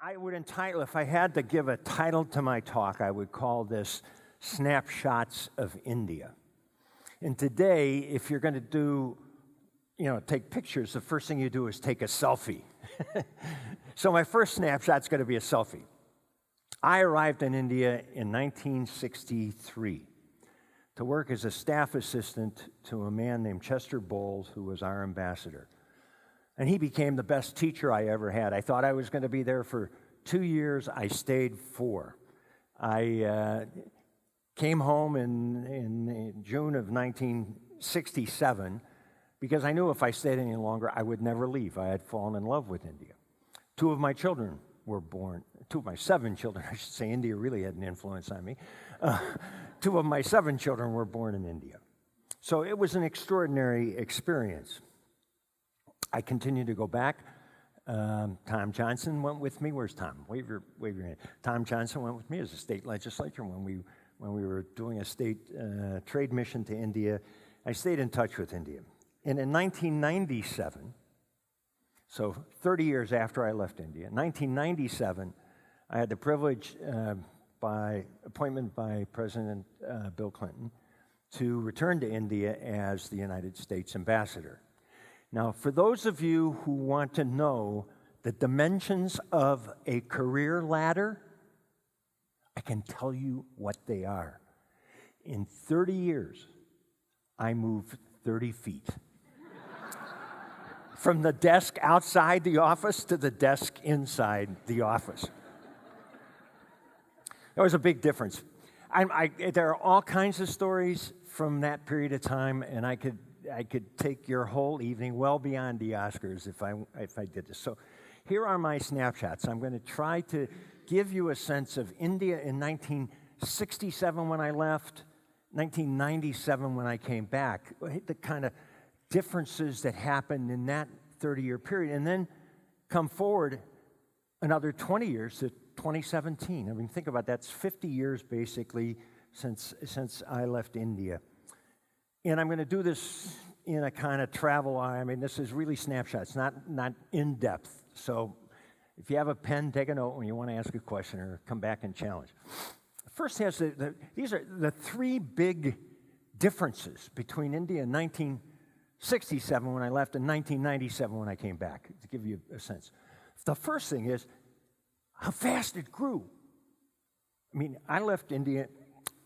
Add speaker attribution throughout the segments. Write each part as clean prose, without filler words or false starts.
Speaker 1: I would entitle, if I had to give a title to my talk, I would call this Snapshots of India. And today, if you're going to do, take pictures, the first thing you do is take a selfie. So my first snapshot's going to be a selfie. I arrived in India in 1963 to work as a staff assistant to a man named Chester Bowles, who was our ambassador. And he became the best teacher I ever had. I thought I was going to be there for 2 years. I stayed 4. I came home in June of 1967 because I knew if I stayed any longer, I would never leave. I had fallen in love with India. 2 of my children were born. 2 of my 7 children, I should say. India really had an influence on me. 2 of my 7 children were born in India. So it was an extraordinary experience. I continued to go back. Tom Johnson went with me. Where's Tom? Wave your hand. Tom Johnson went with me as a state legislature when we were doing a state trade mission to India. I stayed in touch with India. And in 1997, so 30 years after I left India, in 1997, I had the privilege, by appointment by President Bill Clinton, to return to India as the United States ambassador. Now, for those of you who want to know the dimensions of a career ladder, I can tell you what they are. In 30 years, I moved 30 feet. From the desk outside the office to the desk inside the office. That was a big difference. There are all kinds of stories from that period of time, and I could take your whole evening well beyond the Oscars if I did this. So here are my snapshots. I'm going to try to give you a sense of India in 1967 when I left, 1997 when I came back, the kind of differences that happened in that 30-year period, and then come forward another 20 years to 2017. I mean, think about that. That's 50 years, basically, since I left India. And I'm going to do this in a kind of travel. I mean, this is really snapshots, not in depth. So if you have a pen, take a note when you want to ask a question or come back and challenge. First has these are the 3 big differences between India in 1967 when I left and 1997 when I came back, to give you a sense. The first thing is how fast it grew. I mean, I left India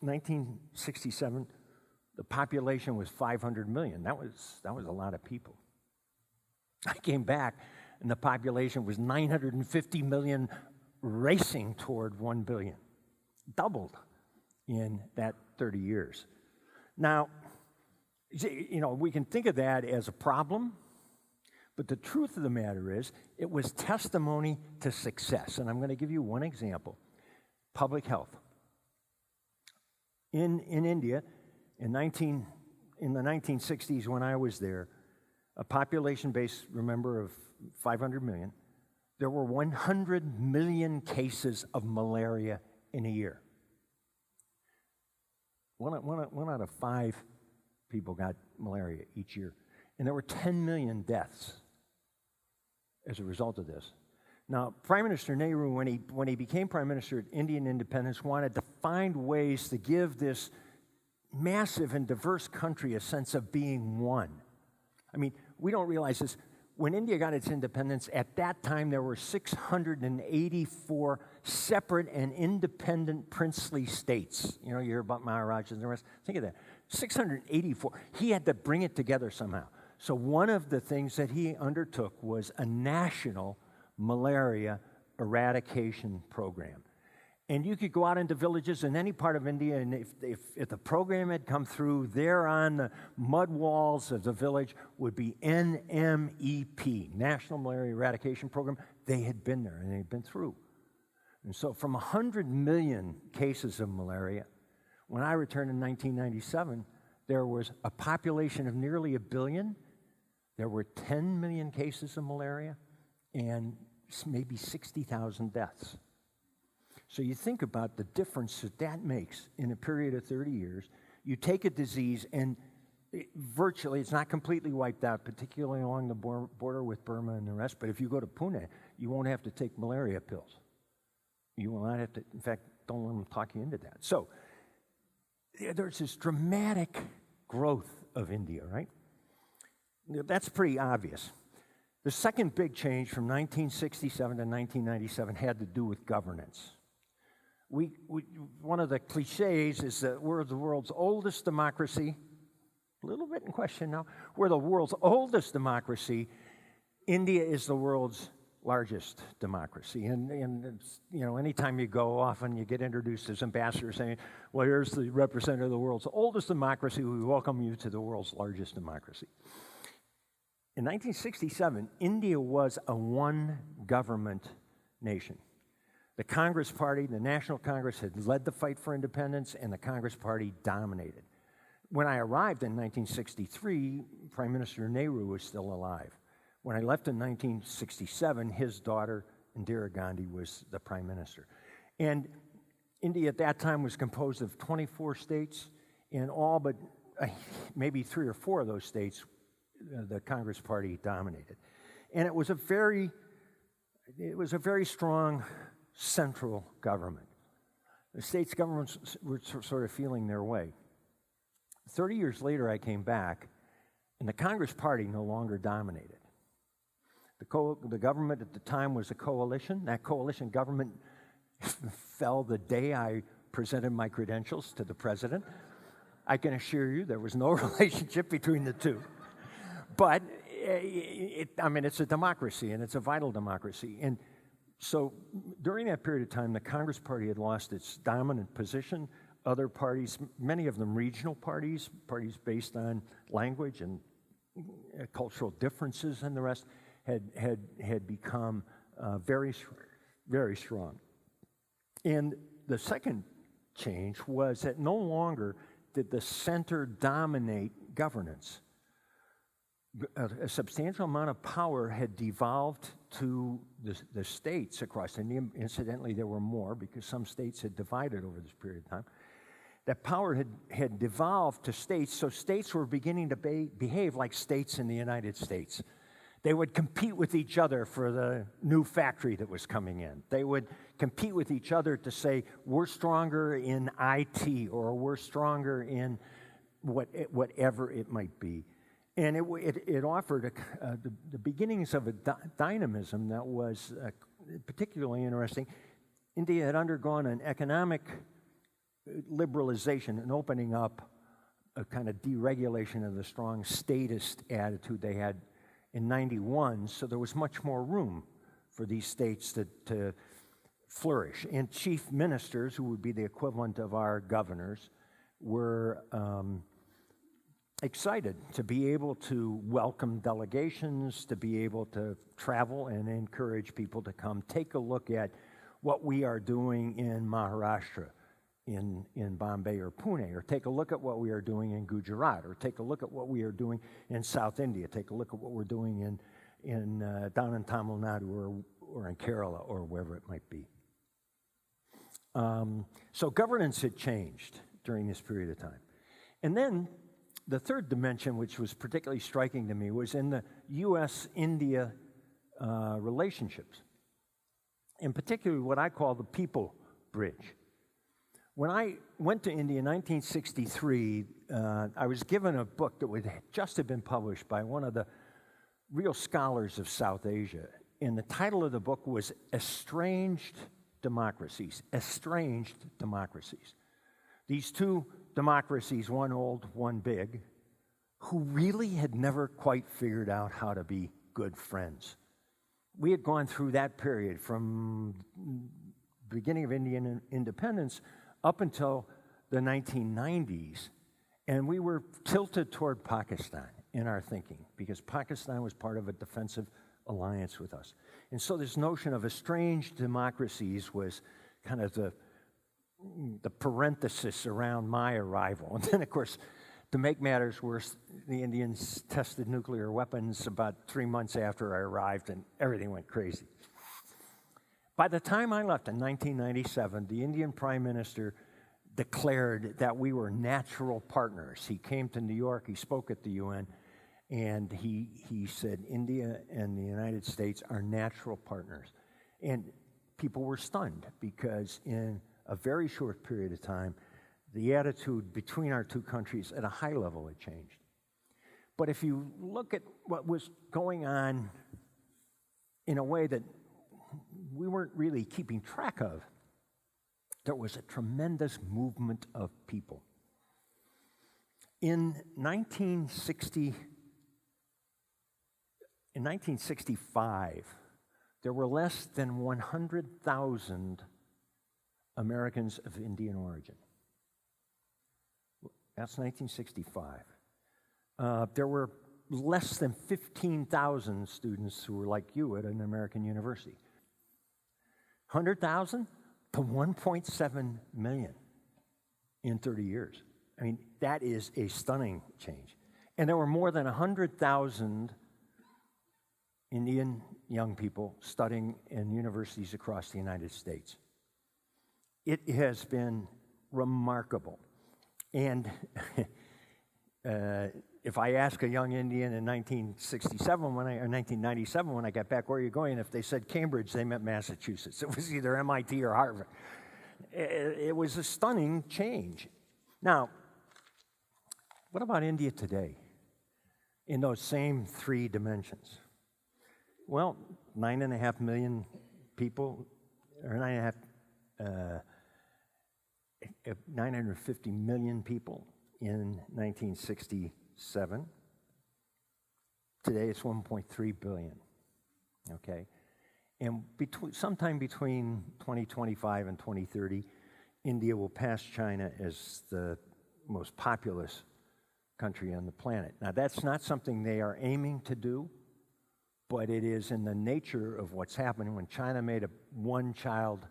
Speaker 1: in 1967. The population was 500 million. That was a lot of people. I came back, and the population was 950 million, racing toward 1 billion. Doubled in that 30 years. Now, we can think of that as a problem, but the truth of the matter is it was testimony to success. And I'm going to give you one example. Public health. In India, in the 1960s when I was there, a population base, remember, of 500 million, there were 100 million cases of malaria in a year. One out of 5 people got malaria each year. And there were 10 million deaths as a result of this. Now, Prime Minister Nehru, when he became Prime Minister at Indian independence, wanted to find ways to give this massive and diverse country a sense of being one. I mean, we don't realize this. When India got its independence, at that time there were 684 separate and independent princely states. You hear about Maharajas and the rest. Think of that. 684. He had to bring it together somehow. So one of the things that he undertook was a national malaria eradication program. And you could go out into villages in any part of India, and if the program had come through, there on the mud walls of the village would be NMEP, National Malaria Eradication Program. They had been there, and they had been through. And so from 100 million cases of malaria, when I returned in 1997, there was a population of nearly 1 billion. There were 10 million cases of malaria and maybe 60,000 deaths. So you think about the difference that makes in a period of 30 years. You take a disease, and Virtually, it's not completely wiped out, particularly along the border with Burma and the rest, but if you go to Pune, you won't have to take malaria pills. You will not have to, in fact, don't let them talk you into that. So, there's this dramatic growth of India, right? That's pretty obvious. The second big change from 1967 to 1997 had to do with governance. One of the cliches is that we're the world's oldest democracy. A little bit in question now. We're the world's oldest democracy. India is the world's largest democracy. And anytime you go, often you get introduced as ambassadors saying, well, here's the representative of the world's oldest democracy. We welcome you to the world's largest democracy. In 1967, India was a one-government nation. The Congress Party, the National Congress, had led the fight for independence, and the Congress Party dominated. When I arrived in 1963, Prime Minister Nehru was still alive. When I left in 1967, his daughter, Indira Gandhi, was the prime minister. And India at that time was composed of 24 states, and all but maybe 3 or 4 of those states, the Congress Party dominated. And it was a very strong central government. The states' governments were sort of feeling their way. 30 years later, I came back, and the Congress Party no longer dominated. The government at the time was a coalition. That coalition government fell the day I presented my credentials to the president. I can assure you there was no relationship between the two. But, it's a democracy, and it's a vital democracy. And so during that period of time, the Congress Party had lost its dominant position. Other parties, many of them regional parties based on language and cultural differences and the rest, had become very, very strong. And the second change was that no longer did the center dominate governance. A substantial amount of power had devolved to the states across India. Incidentally, there were more because some states had divided over this period of time. That power had devolved to states, so states were beginning to behave like states in the United States. They would compete with each other for the new factory that was coming in. They would compete with each other to say, we're stronger in IT, or we're stronger in whatever it might be. And it offered the beginnings of a dynamism that was particularly interesting. India had undergone an economic liberalization, an opening up, a kind of deregulation of the strong statist attitude they had in 91, so there was much more room for these states to flourish. And chief ministers, who would be the equivalent of our governors, were excited to be able to welcome delegations, to be able to travel and encourage people to come take a look at what we are doing in Maharashtra, in Bombay or Pune, or take a look at what we are doing in Gujarat, or take a look at what we are doing in South India, take a look at what we're doing down in Tamil Nadu or in Kerala or wherever it might be. So governance had changed during this period of time. And then the third dimension, which was particularly striking to me, was in the U.S.-India relationships, and particularly what I call the people bridge. When I went to India in 1963, I was given a book that would just have been published by one of the real scholars of South Asia, and the title of the book was Estranged Democracies. Estranged Democracies. These two democracies, one old, one big, who really had never quite figured out how to be good friends. We had gone through that period from the beginning of Indian independence up until the 1990s, and we were tilted toward Pakistan in our thinking because Pakistan was part of a defensive alliance with us. And so this notion of estranged democracies was kind of the parenthesis around my arrival. And then, of course, to make matters worse, the Indians tested nuclear weapons about 3 months after I arrived, and everything went crazy. By the time I left in 1997, the Indian Prime Minister declared that we were natural partners. He came to New York, he spoke at the UN, and he said India and the United States are natural partners. And people were stunned because in a very short period of time, the attitude between our two countries at a high level had changed. But if you look at what was going on in a way that we weren't really keeping track of, there was a tremendous movement of people. In 1965, there were less than 100,000 Americans of Indian origin. That's 1965. There were less than 15,000 students who were like you at an American university. 100,000 to 1.7 million in 30 years. I mean, that is a stunning change. And there were more than 100,000 Indian young people studying in universities across the United States. It has been remarkable. And if I ask a young Indian in 1997 when I got back, where are you going? If they said Cambridge, they meant Massachusetts. It was either MIT or Harvard. It was a stunning change. Now, what about India today in those same three dimensions? Well, 9.5 million people, or 950 million people in 1967. Today it's 1.3 billion, okay? And sometime between 2025 and 2030, India will pass China as the most populous country on the planet. Now, that's not something they are aiming to do, but it is in the nature of what's happening. When China made a one-child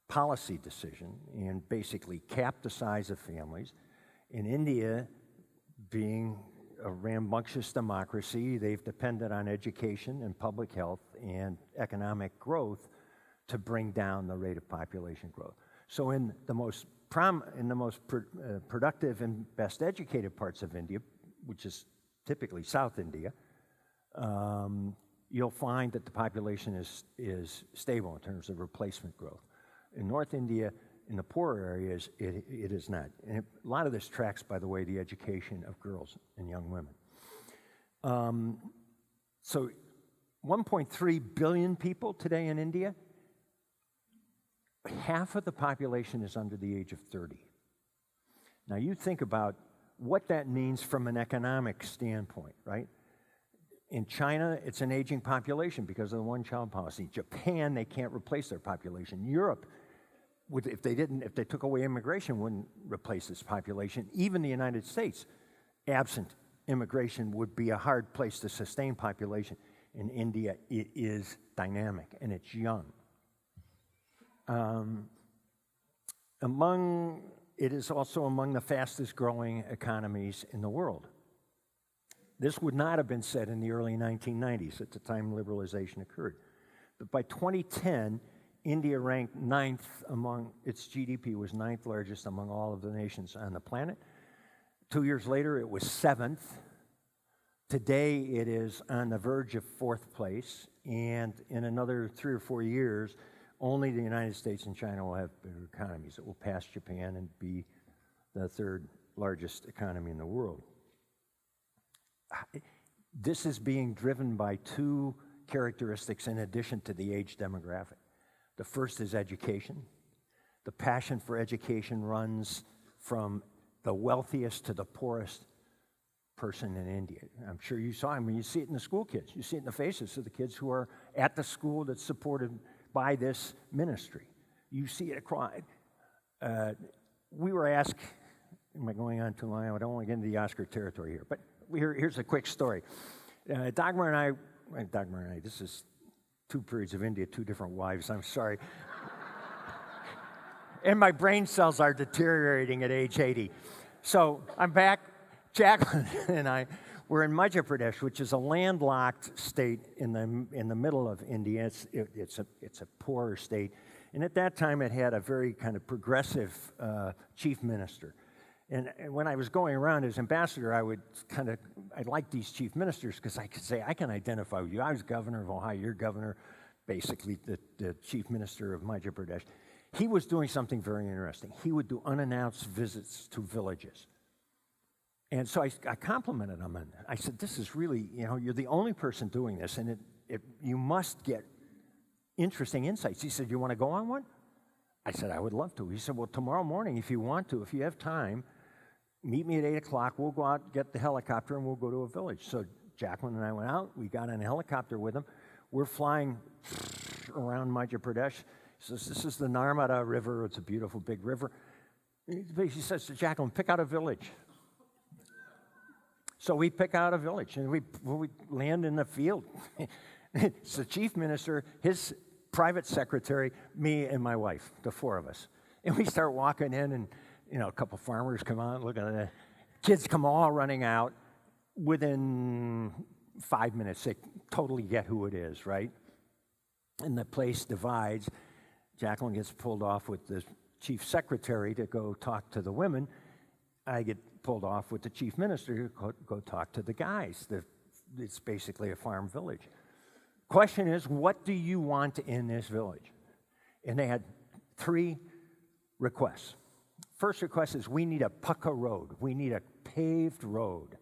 Speaker 1: policy decision and basically capped the size of families, in India, being a rambunctious democracy, they've depended on education and public health and economic growth to bring down the rate of population growth. So in the most productive and best educated parts of India, which is typically South India, you'll find that the population is stable in terms of replacement growth. In North India, in the poorer areas, it is not. And a lot of this tracks, by the way, the education of girls and young women. So 1.3 billion people today in India. Half of the population is under the age of 30. Now you think about what that means from an economic standpoint, right? In China, it's an aging population because of the one-child policy. Japan, they can't replace their population. Europe, if they took away immigration, wouldn't replace this population. Even the United States, absent immigration, would be a hard place to sustain population. In India, it is dynamic and it's young. It is also among the fastest growing economies in the world. This would not have been said in the early 1990s at the time liberalization occurred. But by 2010, India ranked 9th among, its GDP was 9th largest among all of the nations on the planet. 2 years later, it was 7th. Today, it is on the verge of 4th place. And in another 3 or 4 years, only the United States and China will have bigger economies. It will pass Japan and be the 3rd largest economy in the world. This is being driven by two characteristics in addition to the age demographic. The first is education. The passion for education runs from the wealthiest to the poorest person in India. I'm sure you saw him when you see it in the school kids. You see it in the faces of the kids who are at the school that's supported by this ministry. You see it across. We were asked, am I going on too long? I don't want to get into the Oscar territory here, but here's a quick story. Dagmar and I, this is 2 periods of India, 2 different wives, I'm sorry. And my brain cells are deteriorating at age 80. So I'm back. Jacqueline and I were in Madhya Pradesh, which is a landlocked state in the middle of India. It's a poorer state. And at that time, it had a very kind of progressive chief minister. And when I was going around as ambassador, I liked these chief ministers because I could say, I can identify with you. I was governor of Ohio, you're governor, basically the chief minister of Madhya Pradesh. He was doing something very interesting. He would do unannounced visits to villages. And so I complimented him, and I said, this is really, you're the only person doing this, and you must get interesting insights. He said, you want to go on one? I said, I would love to. He said, well, tomorrow morning, if you want to, if you have time, meet me at 8 o'clock. We'll go out, get the helicopter, and we'll go to a village. So Jacqueline and I went out. We got on a helicopter with him. We're flying around Madhya Pradesh. He says, this is the Narmada River. It's a beautiful big river. He says to Jacqueline, pick out a village. So we pick out a village, and we land in the field. It's the chief minister, his private secretary, me, and my wife, the four of us. And we start walking in, and a couple farmers come out, look at it. Kids come all running out. Within 5 minutes, they totally get who it is, right? And the place divides. Jacqueline gets pulled off with the chief secretary to go talk to the women. I get pulled off with the chief minister to go talk to the guys. It's basically a farm village. Question is, what do you want in this village? And they had 3 requests. First request is, we need a pucka road. We need a paved road.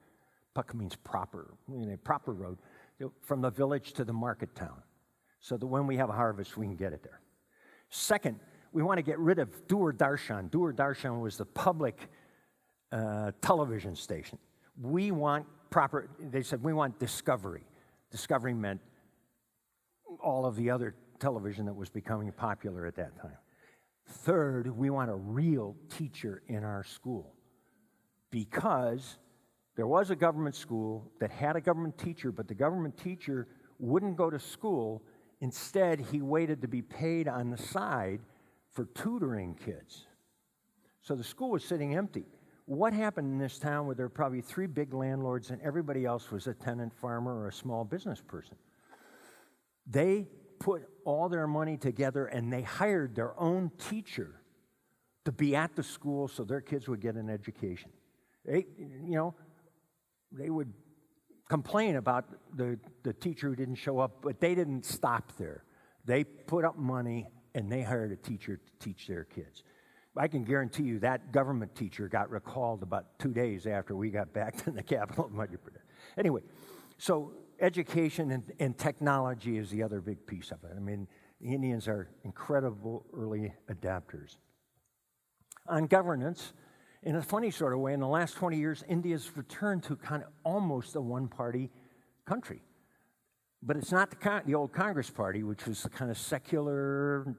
Speaker 1: Pucka means proper. We need a proper road from the village to the market town, so that when we have a harvest, we can get it there. Second, we want to get rid of Doordarshan. Doordarshan was the public television station. We want they said, we want Discovery. Discovery meant all of the other television that was becoming popular at that time. Third, we want a real teacher in our school, because there was a government school that had a government teacher, but the government teacher wouldn't go to school. Instead, he waited to be paid on the side for tutoring kids. So the school was sitting empty. What happened in this town where there were probably 3 big landlords and everybody else was a tenant farmer or a small business person? They put all their money together and they hired their own teacher to be at the school so their kids would get an education. They would complain about the teacher who didn't show up, but they didn't stop there. They put up money and they hired a teacher to teach their kids. I can guarantee you that government teacher got recalled about 2 days after we got back to the capital of Madhya Pradesh. Anyway, so education and technology is the other big piece of it. I mean, the Indians are incredible early adapters. On governance, in a funny sort of way, in the last 20 years, India's returned to kind of almost a one-party country. But it's not the old Congress Party, which was the kind of secular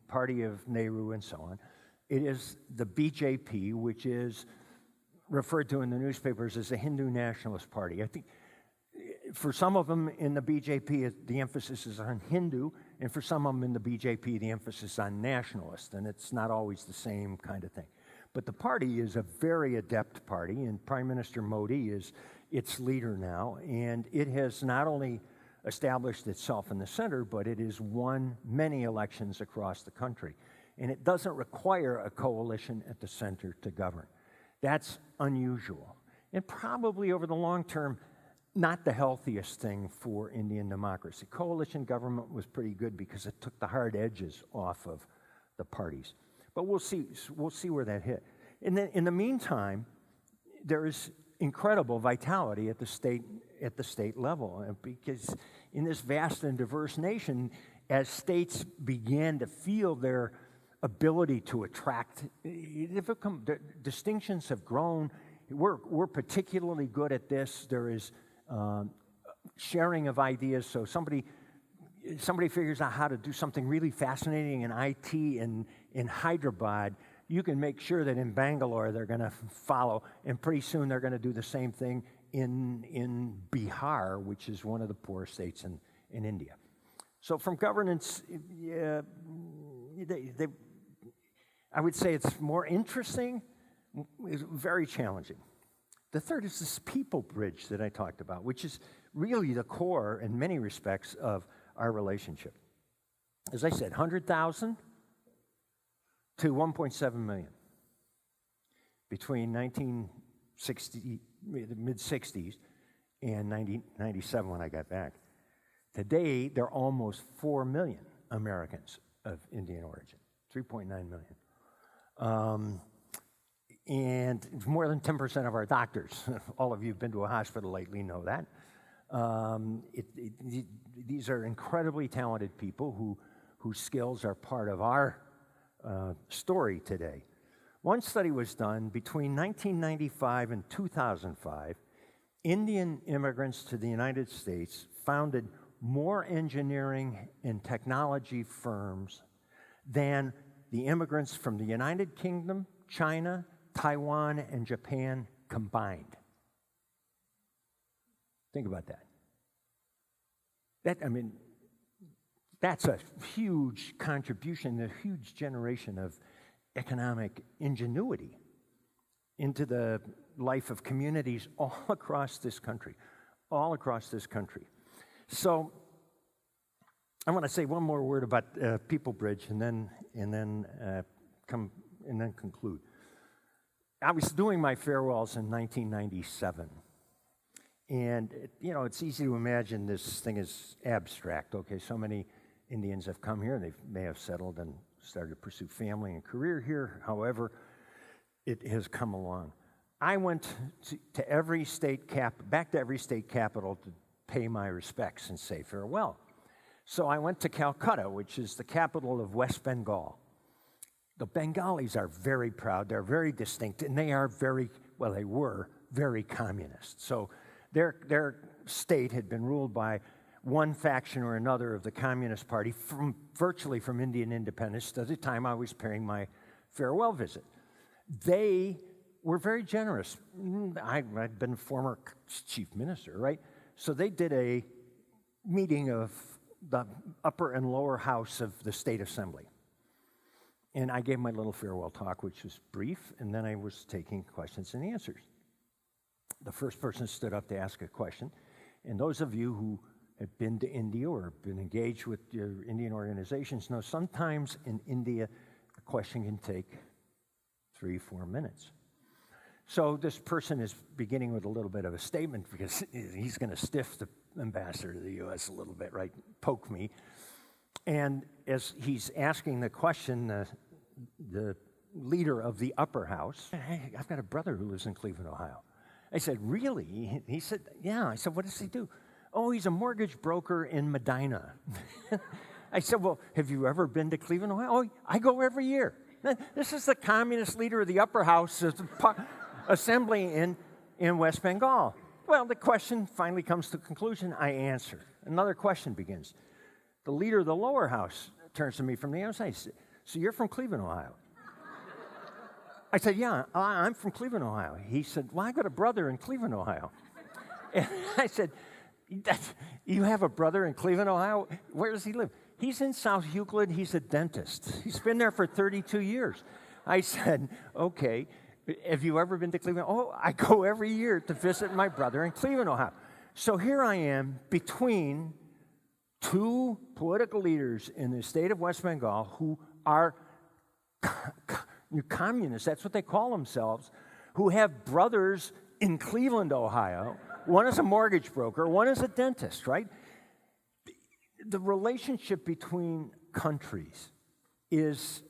Speaker 1: party of Nehru and so on. It is the BJP, which is referred to in the newspapers as the Hindu Nationalist Party. I think for some of them in the BJP, the emphasis is on Hindu, and for some of them in the BJP, the emphasis is on nationalist, and it's not always the same kind of thing. But the party is a very adept party, and Prime Minister Modi is its leader now, and it has not only established itself in the center, but it has won many elections across the country. And it doesn't require a coalition at the center to govern. That's unusual. And probably over the long term, not the healthiest thing for Indian democracy. Coalition government was pretty good because it took the hard edges off of the parties. But we'll see where that hit. And then in the meantime, there is incredible vitality at the state level, because in this vast and diverse nation, as states began to feel their ability to attract, the distinctions have grown. We're particularly good at this. There is sharing of ideas. So somebody figures out how to do something really fascinating in IT in Hyderabad, you can make sure that in Bangalore they're going to follow, and pretty soon they're going to do the same thing in Bihar, which is one of the poor states in India. So from governance, I would say it's more interesting, it's very challenging. The third is this people bridge that I talked about, which is really the core, in many respects, of our relationship. as I said, 100,000 to 1.7 million between 1960, the mid-60s, and 1997 when I got back. Today, there are almost 4 million Americans of Indian origin, 3.9 million. And more than 10% of our doctors, all of you who've been to a hospital lately know that. These are incredibly talented people whose skills are part of our story today. One study was done between 1995 and 2005. Indian immigrants to the United States founded more engineering and technology firms than the immigrants from the United Kingdom, China, Taiwan, and Japan combined. Think about that. That's a huge contribution, a huge generation of economic ingenuity into the life of communities all across this country, So I want to say one more word about People Bridge and then conclude. I was doing my farewells in 1997. And, it's easy to imagine this thing is abstract. Okay, so many Indians have come here, and they may have settled and started to pursue family and career here. However, it has come along. I went to every state back to every state capital to pay my respects and say farewell. So I went to Calcutta, which is the capital of West Bengal. The Bengalis are very proud, they're very distinct, and they were very communist. So their state had been ruled by one faction or another of the Communist Party virtually from Indian independence to the time I was paying my farewell visit. They were very generous. I'd been former chief minister, right? So they did a meeting of the upper and lower house of the state assembly. And I gave my little farewell talk, which was brief, and then I was taking questions and answers. The first person stood up to ask a question, and those of you who have been to India or been engaged with your Indian organizations know sometimes in India a question can take 3-4 minutes. So this person is beginning with a little bit of a statement because he's going to stiff the ambassador to the U.S. a little bit, right? Poke me. And as he's asking the question, the leader of the upper house, hey, I've got a brother who lives in Cleveland, Ohio. I said, really? He said, yeah. I said, what does he do? Oh, he's a mortgage broker in Medina. I said, well, have you ever been to Cleveland, Ohio? Oh, I go every year. This is the communist leader of the upper house of the assembly in West Bengal. Well, the question finally comes to a conclusion. I answer. Another question begins. The leader of the lower house turns to me from the outside. He said, so you're from Cleveland, Ohio? I said, yeah, I'm from Cleveland, Ohio. He said, well, I got a brother in Cleveland, Ohio. And I said, you have a brother in Cleveland, Ohio? Where does he live? He's in South Euclid. He's a dentist. He's been there for 32 years. I said, okay, have you ever been to Cleveland? Oh, I go every year to visit my brother in Cleveland, Ohio. So here I am between two political leaders in the state of West Bengal who are communists, that's what they call themselves, who have brothers in Cleveland, Ohio. One is a mortgage broker, one is a dentist, right? The relationship between countries is,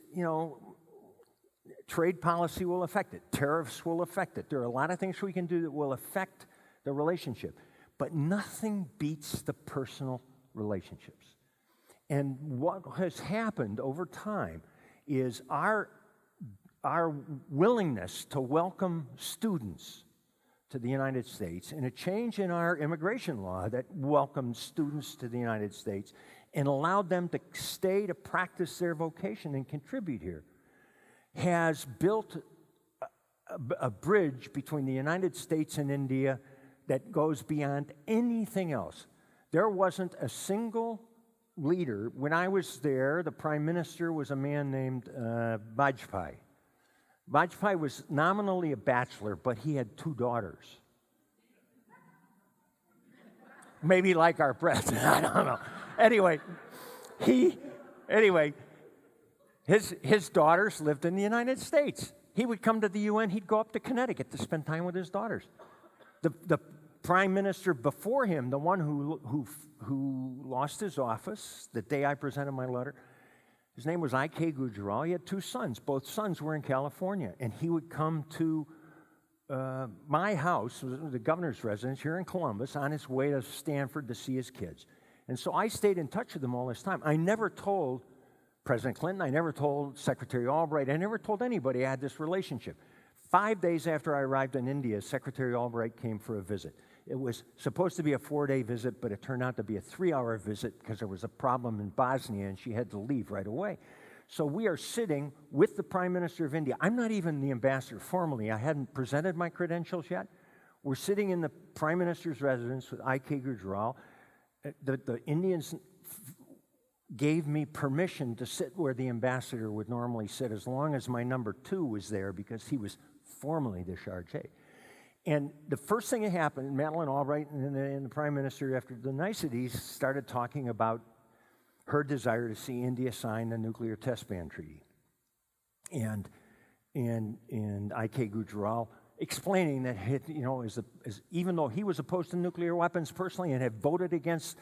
Speaker 1: trade policy will affect it. Tariffs will affect it. There are a lot of things we can do that will affect the relationship. But nothing beats the personal relationships. And what has happened over time is our willingness to welcome students to the United States and a change in our immigration law that welcomed students to the United States and allowed them to stay to practice their vocation and contribute here has built a bridge between the United States and India that goes beyond anything else. There wasn't a single leader. When I was there, the prime minister was a man named Vajpayee. Vajpayee was nominally a bachelor, but he had 2 daughters. Maybe like our president, I don't know. Anyway, Anyway, his daughters lived in the United States. He would come to the UN. He'd go up to Connecticut to spend time with his daughters. The prime minister before him, the one who lost his office the day I presented my letter, his name was I.K. Gujaral. He had 2 sons. Both sons were in California. And he would come to my house, the governor's residence here in Columbus, on his way to Stanford to see his kids. And so I stayed in touch with them all this time. I never told President Clinton, I never told Secretary Albright, I never told anybody I had this relationship. 5 days after I arrived in India, Secretary Albright came for a visit. It was supposed to be a 4-day visit, but it turned out to be a 3-hour visit because there was a problem in Bosnia and she had to leave right away. So we are sitting with the Prime Minister of India. I'm not even the ambassador formally. I hadn't presented my credentials yet. We're sitting in the Prime Minister's residence with I.K. Gujaral. The Indians gave me permission to sit where the ambassador would normally sit as long as my number 2 was there because he was formally the chargé. And the first thing that happened, Madeleine Albright and the Prime Minister, after the niceties, started talking about her desire to see India sign the nuclear test ban treaty. And I.K. Gujaral explaining that, even though he was opposed to nuclear weapons personally and had voted against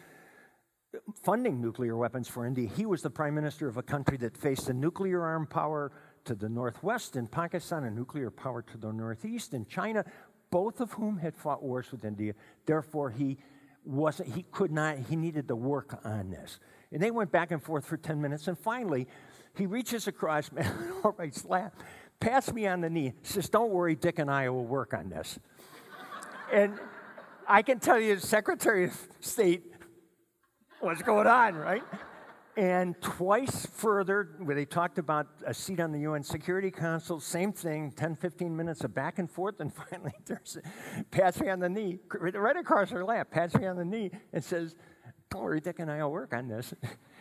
Speaker 1: funding nuclear weapons for India, he was the prime minister of a country that faced a nuclear armed power to the northwest in Pakistan, a nuclear power to the northeast in China, both of whom had fought wars with India. Therefore, he needed to work on this. And they went back and forth for 10 minutes, and finally, he reaches across Madeleine Albright's lap, pats me on the knee, says, "Don't worry, Dick and I will work on this." And I can tell you, the Secretary of State, what's going on, right? And twice further, where they talked about a seat on the UN Security Council, same thing, 10, 15 minutes of back and forth, and finally pats me on the knee, right across her lap, pats me on the knee, and says, "Don't worry, Dick and I will work on this."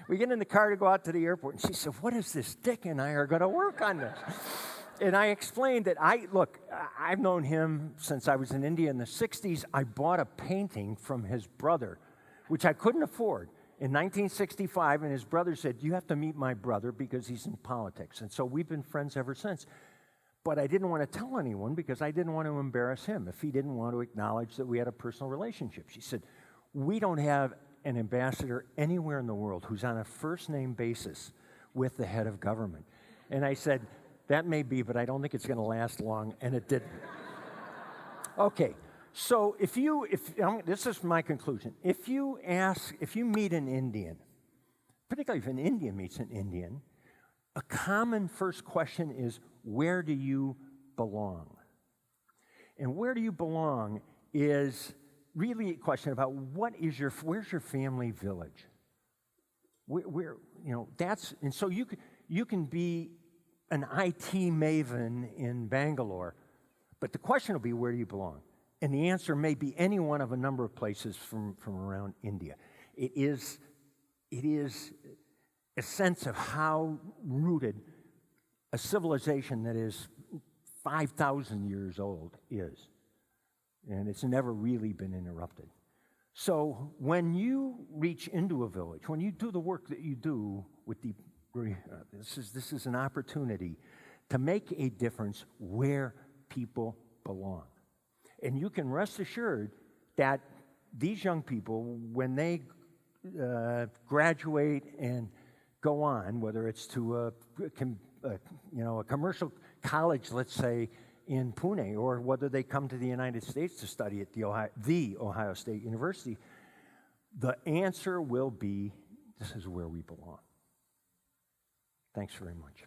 Speaker 1: We get in the car to go out to the airport, and she said, "What is this? Dick and I are going to work on this." And I explained that, I've known him since I was in India in the 60s. I bought a painting from his brother, which I couldn't afford, in 1965, and his brother said, "You have to meet my brother because he's in politics." And so we've been friends ever since. But I didn't want to tell anyone because I didn't want to embarrass him if he didn't want to acknowledge that we had a personal relationship. She said, "We don't have an ambassador anywhere in the world who's on a first-name basis with the head of government." And I said, "That may be, but I don't think it's going to last long," and it didn't. Okay. So this is my conclusion. If you meet an Indian, particularly if an Indian meets an Indian, a common first question is, where do you belong? And where do you belong is really a question about where's your family village? And so you can be an IT maven in Bangalore, but the question will be, where do you belong? And the answer may be any one of a number of places from around India. It is a sense of how rooted a civilization that is 5,000 years old is. And it's never really been interrupted. So when you reach into a village, when you do the work that you do with Deep Griha, this is an opportunity to make a difference where people belong. And you can rest assured that these young people, when they graduate and go on, whether it's to a commercial college, let's say, in Pune, or whether they come to the United States to study at the Ohio State University, the answer will be, this is where we belong. Thanks very much.